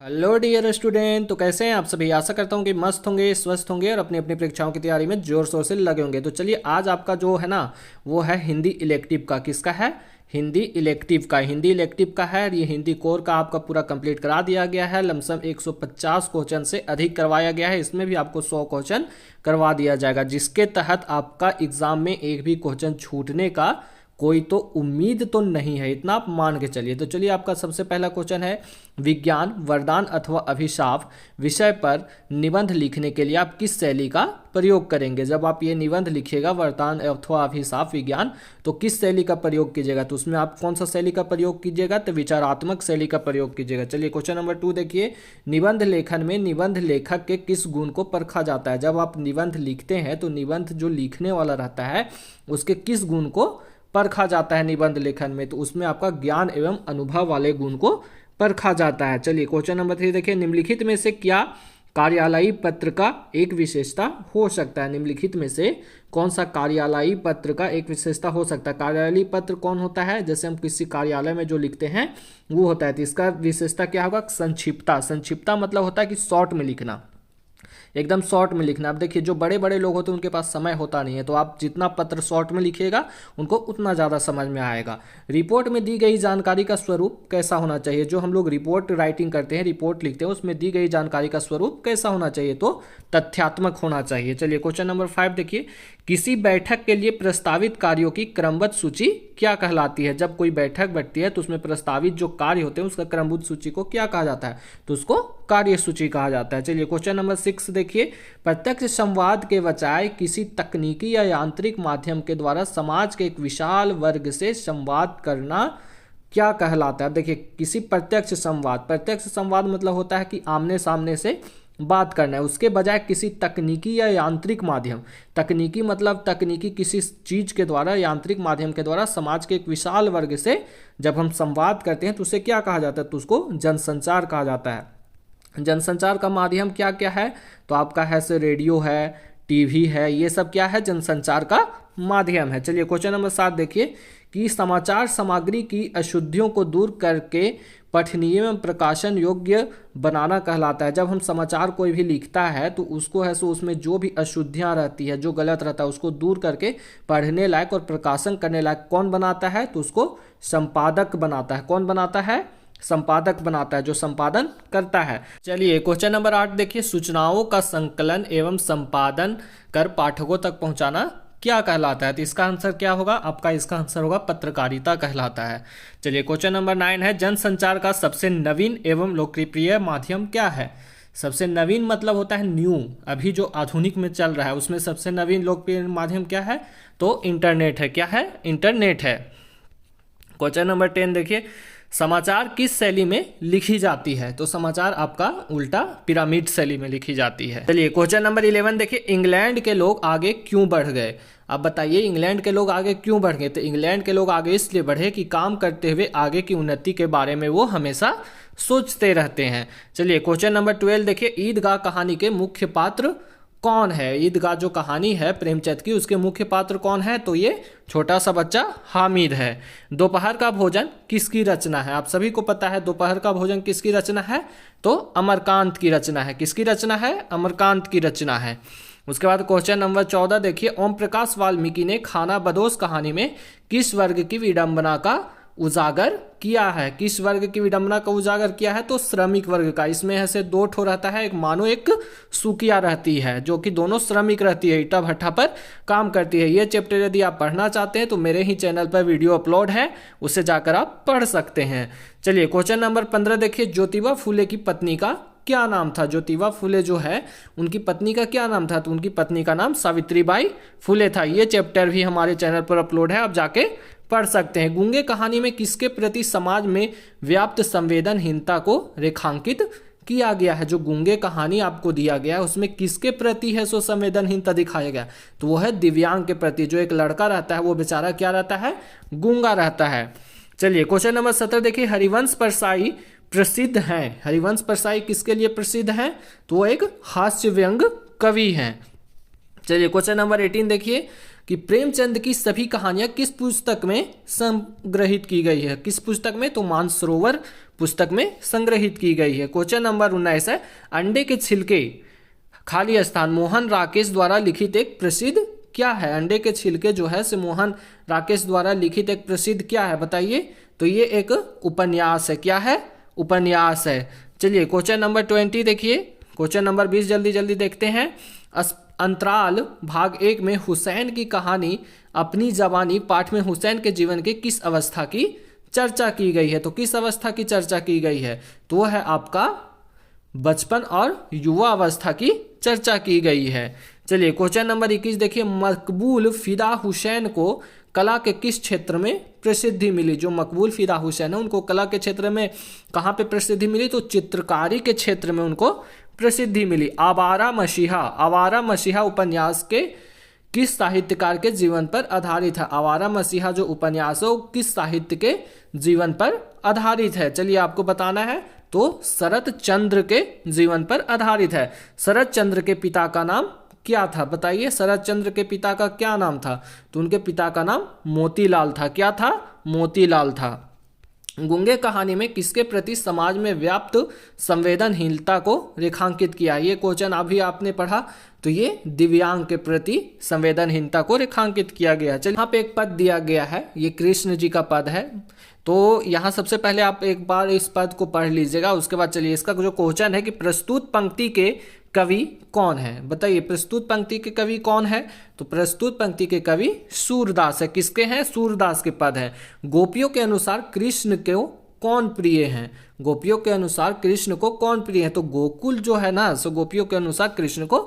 Hello dear student. तो कैसे हैं आप सभी। आशा करता हूं कि मस्त होंगे, स्वस्थ होंगे और अपनी अपनी परीक्षाओं की तैयारी में जोर शोर से लगे होंगे। तो चलिए आज आपका जो है ना वो है हिंदी इलेक्टिव का। किसका है? हिंदी इलेक्टिव का। हिंदी इलेक्टिव का है। ये हिंदी कोर का आपका पूरा कंप्लीट करा दिया गया है। लमसम 150 क्वेश्चन से अधिक करवाया गया है। इसमें भी आपको 100 क्वेश्चन करवा दिया जाएगा, जिसके तहत आपका एग्जाम में एक भी क्वेश्चन छूटने का कोई तो उम्मीद तो नहीं है, इतना आप मान के चलिए। तो चलिए आपका सबसे पहला क्वेश्चन है, विज्ञान वरदान अथवा अभिशाप विषय पर निबंध लिखने के लिए आप किस शैली का प्रयोग करेंगे। जब आप ये निबंध लिखिएगा वरदान अथवा अभिशाप विज्ञान, तो किस शैली का प्रयोग कीजिएगा। तो उसमें आप कौन सा शैली का प्रयोग कीजिएगा, तो विचारात्मक शैली का प्रयोग कीजिएगा। चलिए क्वेश्चन नंबर 2 देखिए, निबंध लेखन में निबंध लेखक के किस गुण को परखा जाता है। जब आप निबंध लिखते हैं तो निबंध जो लिखने वाला रहता है उसके किस गुण को परखा जाता है निबंध लेखन में, तो उसमें आपका ज्ञान एवं अनुभव वाले गुण को परखा जाता है। चलिए क्वेश्चन नंबर 3 देखिए, निम्नलिखित में से क्या कार्यालयी पत्र का एक विशेषता हो सकता है। निम्नलिखित में से कौन सा कार्यालयी पत्र का एक विशेषता हो सकता है। कार्यालयी पत्र कौन होता है, जैसे हम किसी कार्यालय में जो लिखते हैं वो होता है। तो इसका विशेषता क्या होगा, संक्षिप्तता। संक्षिप्तता मतलब होता है कि शॉर्ट में लिखना, एकदम शॉर्ट में लिखना। अब देखिए जो बड़े बड़े लोग होते हैं उनके पास समय होता नहीं है, तो आप जितना पत्र शॉर्ट में लिखिएगा उनको उतना ज़्यादा समझ में आएगा। रिपोर्ट में दी गई जानकारी का स्वरूप कैसा होना चाहिए। जो हम लोग रिपोर्ट राइटिंग करते हैं, रिपोर्ट लिखते हैं, उसमें दी गई जानकारी का स्वरूप कैसा होना चाहिए, तो तथ्यात्मक होना चाहिए। चलिए क्वेश्चन नंबर 5 देखिए, किसी बैठक के लिए प्रस्तावित कार्यों की क्रमबद्ध सूची क्या कहलाती है। जब कोई बैठक बैठती है तो उसमें प्रस्तावित जो कार्य होते हैं उसका क्रमबद्ध सूची को क्या कहा जाता है, तो उसको कार्य सूची कहा जाता है। चलिए क्वेश्चन नंबर 6 देखिए, प्रत्यक्ष संवाद के बजाय किसी तकनीकी या यांत्रिक माध्यम के द्वारा समाज के एक विशाल वर्ग से संवाद करना क्या कहलाता है। देखिए किसी प्रत्यक्ष संवाद मतलब होता है कि आमने सामने से बात करना है, उसके बजाय किसी तकनीकी या यांत्रिक माध्यम। तकनीकी मतलब तकनीकी किसी चीज के द्वारा, यांत्रिक माध्यम के द्वारा समाज के एक विशाल वर्ग से जब हम संवाद करते हैं तो उसे क्या कहा जाता है, तो उसको जनसंचार कहा जाता है। जनसंचार का माध्यम क्या क्या है, तो आपका है से रेडियो है, टीवी है, ये सब क्या है, जनसंचार का माध्यम है। चलिए क्वेश्चन नंबर 7 देखिए, कि समाचार सामग्री की अशुद्धियों को दूर करके पठनीय एवं प्रकाशन योग्य बनाना कहलाता है। जब हम समाचार कोई भी लिखता है तो उसको है सो उसमें जो भी अशुद्धियां रहती है, जो गलत रहता है, उसको दूर करके पढ़ने लायक और प्रकाशन करने लायक कौन बनाता है, तो उसको संपादक बनाता है। कौन बनाता है, संपादक बनाता है, जो संपादन करता है। चलिए क्वेश्चन नंबर 8 देखिए, सूचनाओं का संकलन एवं संपादन कर पाठकों तक पहुंचाना क्या कहलाता है। तो इसका आंसर क्या होगा, आपका इसका आंसर होगा पत्रकारिता कहलाता है। चलिए क्वेश्चन नंबर 9 है, जनसंचार का सबसे नवीन एवं लोकप्रिय माध्यम क्या है। सबसे नवीन मतलब होता है न्यू, अभी जो आधुनिक में चल रहा है उसमें सबसे नवीन लोकप्रिय माध्यम क्या है, तो इंटरनेट है। क्या है, इंटरनेट है। क्वेश्चन नंबर 10 देखिए, समाचार किस शैली में लिखी जाती है। तो समाचार आपका उल्टा पिरामिड शैली में लिखी जाती है। चलिए क्वेश्चन नंबर 11 देखिए, इंग्लैंड के लोग आगे क्यों बढ़ गए। अब बताइए इंग्लैंड के लोग आगे क्यों बढ़ गए। तो इंग्लैंड के लोग आगे इसलिए बढ़े कि काम करते हुए आगे की उन्नति के बारे में वो हमेशा सोचते रहते हैं। चलिए क्वेश्चन नंबर 12 देखिए, ईदगाह कहानी के मुख्य पात्र कौन है। ईदगाह जो कहानी है प्रेमचंद की, उसके मुख्य पात्र कौन है, तो ये छोटा सा बच्चा हामिद है। दोपहर का भोजन किसकी रचना है। आप सभी को पता है दोपहर का भोजन किसकी रचना है, तो अमरकांत की रचना है। किसकी रचना है, अमरकांत की रचना है। उसके बाद क्वेश्चन नंबर 14 देखिए, ओम प्रकाश वाल्मीकि ने खानाबदोश कहानी में किस वर्ग की विडंबना का उजागर किया है। किस वर्ग की विडंबना का उजागर किया है, तो श्रमिक वर्ग का। इसमें ऐसे दो ठो रहता है, एक मानो एक सुकिया रहती है, जो कि दोनों श्रमिक रहती है, ईटा भट्ठा पर काम करती है। ये चैप्टर यदि आप पढ़ना चाहते हैं तो मेरे ही चैनल पर वीडियो अपलोड है, उससे जाकर आप पढ़ सकते हैं। चलिए क्वेश्चन नंबर 15 देखिए, ज्योतिबा फुले की पत्नी का क्या नाम था। ज्योतिबा फुले जो है उनकी पत्नी का क्या नाम था, तो उनकी पत्नी का नाम सावित्रीबाई फुले था। ये चैप्टर भी हमारे चैनल पर अपलोड है, आप जाके पढ़ सकते हैं। गूंगे कहानी में किसके प्रति समाज में व्याप्त संवेदनहीनता को रेखांकित किया गया है। जो गूंगे कहानी आपको दिया गया है उसमें किसके प्रति है सो संवेदनहीनता दिखाया गया, तो वो है दिव्यांग के प्रति। जो एक लड़का रहता है वो बेचारा क्या रहता है, गूंगा रहता है। चलिए क्वेश्चन नंबर 17 देखिए, हरिवंश परसाई प्रसिद्ध हैं। हरिवंश परसाई किसके लिए प्रसिद्ध हैं, तो वो एक हास्य व्यंग कवि हैं। चलिए क्वेश्चन नंबर 18 देखिए, कि प्रेमचंद की सभी कहानियां किस पुस्तक में संग्रहित की गई है, किस पुस्तक में, तो मानसरोवर पुस्तक में संग्रहित की गई है। क्वेश्चन नंबर 19 है, अंडे के छिलके खाली स्थान मोहन राकेश द्वारा लिखित एक प्रसिद्ध क्या है। अंडे के छिलके जो है से मोहन राकेश द्वारा लिखित एक प्रसिद्ध क्या है, बताइए। तो ये एक उपन्यास है। क्या है, उपन्यास है। चलिए क्वेश्चन नंबर 20 देखिए। क्वेश्चन नंबर 20 जल्दी जल्दी देखते हैं। अंतराल भाग 1 में हुसैन की कहानी अपनी जवानी पाठ में हुसैन के जीवन के किस अवस्था की चर्चा की गई है। तो किस अवस्था की चर्चा की गई है, तो वह है आपका बचपन और युवा अवस्था की चर्चा की गई है। चलिए क्वेश्चन नंबर 21 देखिए। मकबूल फिदा हुसैन को कला के किस क्षेत्र में प्रसिद्धि मिली। जो मकबूल फिदा हुसैन है उनको कला के क्षेत्र में कहाँ पे प्रसिद्धि मिली, तो चित्रकारी के क्षेत्र में उनको प्रसिद्धि मिली। आवारा मसीहा उपन्यास के किस साहित्यकार के जीवन पर आधारित है। आवारा मसीहा जो उपन्यास है वो किस साहित्य के जीवन पर आधारित है। चलिए आपको बताना है, तो शरत चंद्र के जीवन पर आधारित है। शरत चंद्र के पिता का नाम क्या था, बताइए। शरत चंद्र के पिता का क्या नाम था, तो उनके पिता का नाम मोतीलाल था। क्या था, मोतीलाल था। गूंगे कहानी में किसके प्रति समाज में व्याप्त संवेदनहीनता को रेखांकित किया। ये क्वेश्चन अभी आपने पढ़ा, तो ये दिव्यांग के प्रति संवेदनहीनता को रेखांकित किया गया। चलिए यहाँ पे एक पद दिया गया है, ये कृष्ण जी का पद है। तो यहाँ सबसे पहले आप एक बार इस पद को पढ़ लीजिएगा, उसके बाद चलिए इसका जो क्वेश्चन है कि प्रस्तुत पंक्ति के कवि कौन है, बताइए। प्रस्तुत पंक्ति के कवि कौन है, तो प्रस्तुत पंक्ति के कवि सूरदास है। किसके हैं, सूरदास के पद है। गोपियों के अनुसार कृष्ण को कौन प्रिय हैं, गोपियों के अनुसार कृष्ण को कौन प्रिय है, तो गोकुल जो है ना, सो गोपियों के अनुसार कृष्ण को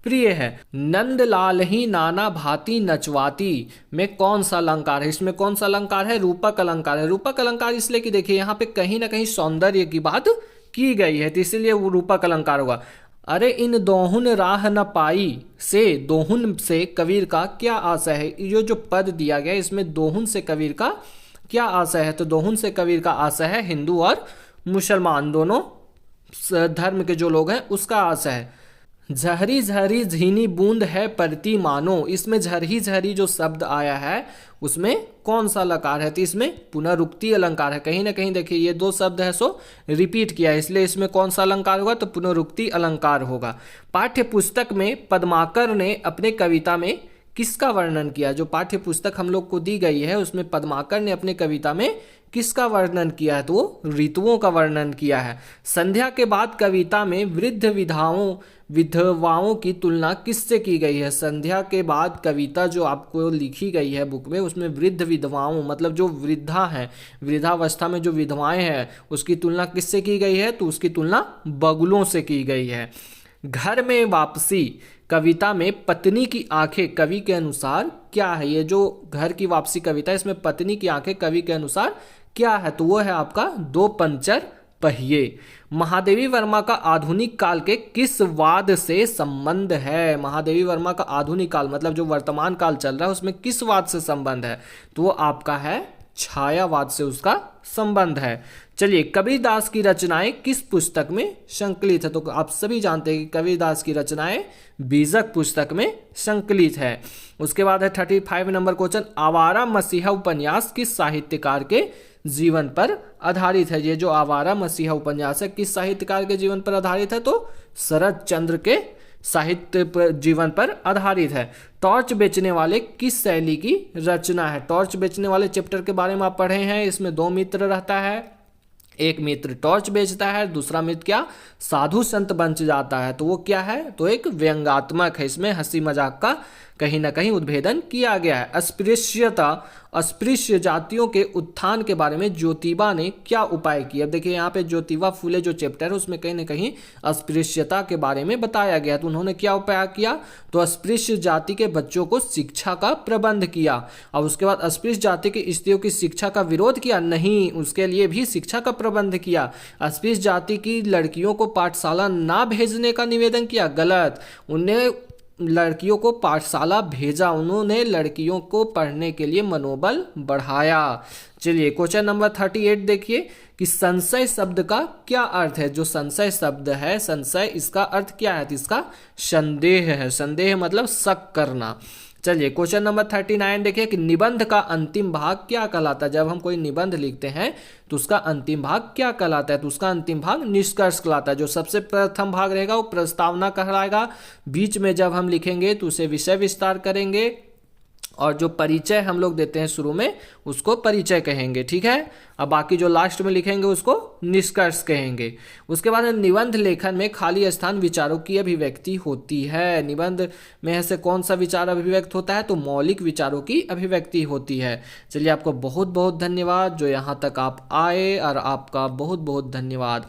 प्रिय है। नंदलाल ही नाना भांति नचवाती में कौन सा अलंकार है, इसमें कौन सा अलंकार है, रूपक अलंकार है। रूपक अलंकार इसलिए कि देखिए यहाँ पे कहीं ना कहीं सौंदर्य की बात की गई है, तो इसीलिए वो रूपक अलंकार होगा। अरे इन दोहुन राह न पाई से दोहुन से कबीर का क्या आशय है। ये जो पद दिया गया इसमें दोहुन से कबीर का क्या आशय है, तो दोहुन से कबीर का आशय है हिंदू और मुसलमान दोनों धर्म के जो लोग हैं उसका आशय है। झहरी झहरी झीनी बूंद है परती मानो, इसमें झरही झहरी जो शब्द आया है उसमें कौन सा अलंकार है, तो इसमें पुनरुक्ति अलंकार है। कहीं ना कहीं देखिए ये दो शब्द है सो रिपीट किया है, इसलिए इसमें कौन सा अलंकार होगा, तो पुनरुक्ति अलंकार होगा। पाठ्य पुस्तक में पद्माकर ने अपने कविता में किसका वर्णन किया। जो पाठ्य पुस्तक हम लोग को दी गई है उसमें पद्माकर ने अपने कविता में किसका वर्णन किया है, तो वो ऋतुओं का वर्णन किया है। संध्या के बाद कविता में वृद्ध विधवाओं की तुलना किससे की गई है। संध्या के बाद कविता जो आपको लिखी गई है बुक में उसमें वृद्ध विधवाओं मतलब जो वृद्धा हैं, वृद्धावस्था में जो विधवाएं हैं उसकी तुलना किससे की गई है, तो उसकी तुलना बगुलों से की गई है। घर में वापसी कविता में पत्नी की आंखें कवि के अनुसार क्या है। ये जो घर की वापसी कविता है इसमें पत्नी की आंखें कवि के अनुसार क्या है, तो वो है आपका दो पंचर पहिए। महादेवी वर्मा का आधुनिक काल के किस वाद से संबंध है। महादेवी वर्मा का आधुनिक काल मतलब जो वर्तमान काल चल रहा है उसमें किस वाद से संबंध है, तो वो आपका है छायावाद से उसका संबंध है। चलिए कबीरदास की रचनाएं किस पुस्तक में संकलित है, तो आप सभी जानते हैं कि कबीरदास की रचनाएं बीजक पुस्तक में संकलित है। उसके बाद है 35 नंबर क्वेश्चन, आवारा मसीहा उपन्यास किस साहित्यकार के जीवन पर आधारित है। ये जो आवारा मसीहा उपन्यास है किस साहित्यकार के जीवन पर आधारित है, तो शरत चंद्र के साहित्य पर जीवन पर आधारित है। टॉर्च बेचने वाले किस शैली की रचना है। टॉर्च बेचने वाले चैप्टर के बारे में आप पढ़े हैं, इसमें दो मित्र रहता है, एक मित्र टॉर्च बेचता है, दूसरा मित्र क्या साधु संत बन जाता है, तो वो क्या है, तो एक व्यंग्यात्मक है। इसमें हंसी मजाक का कहीं ना कहीं उद्भेदन किया गया है। अस्पृश्य जातियों के उत्थान के बारे में ज्योतिबा ने क्या उपाय किए। अब देखिए यहाँ पे ज्योतिबा फूले जो चैप्टर है उसमें कहीं ना कहीं अस्पृश्यता के बारे में बताया गया, तो उन्होंने क्या उपाय किया, तो अस्पृश्य जाति के बच्चों को शिक्षा का प्रबंध किया। और उसके बाद अस्पृश्य जाति के स्त्रियों की शिक्षा का विरोध किया, नहीं, उसके लिए भी शिक्षा का प्रबंध किया। अस्पृश्य जाति की लड़कियों को पाठशाला ना भेजने का निवेदन किया, गलत, उन्हें लड़कियों को पाठशाला भेजा, उन्होंने लड़कियों को पढ़ने के लिए मनोबल बढ़ाया। चलिए क्वेश्चन नंबर 38 देखिए कि संशय शब्द का क्या अर्थ है। जो संशय शब्द है, संशय इसका अर्थ क्या है, तो इसका संदेह है। संदेह मतलब शक करना। चलिए क्वेश्चन नंबर 39 देखिए कि निबंध का अंतिम भाग क्या कहलाता है। जब हम कोई निबंध लिखते हैं तो उसका अंतिम भाग क्या कहलाता है, तो उसका अंतिम भाग निष्कर्ष कहलाता है। जो सबसे प्रथम भाग रहेगा वो प्रस्तावना कहलाएगा, बीच में जब हम लिखेंगे तो उसे विषय विस्तार करेंगे, और जो परिचय हम लोग देते हैं शुरू में उसको परिचय कहेंगे, ठीक है। अब बाकी जो लास्ट में लिखेंगे उसको निष्कर्ष कहेंगे। उसके बाद निबंध लेखन में खाली स्थान विचारों की अभिव्यक्ति होती है। निबंध में ऐसे कौन सा विचार अभिव्यक्त होता है, तो मौलिक विचारों की अभिव्यक्ति होती है। चलिए आपको बहुत बहुत धन्यवाद जो यहाँ तक आप आए, और आपका बहुत बहुत धन्यवाद।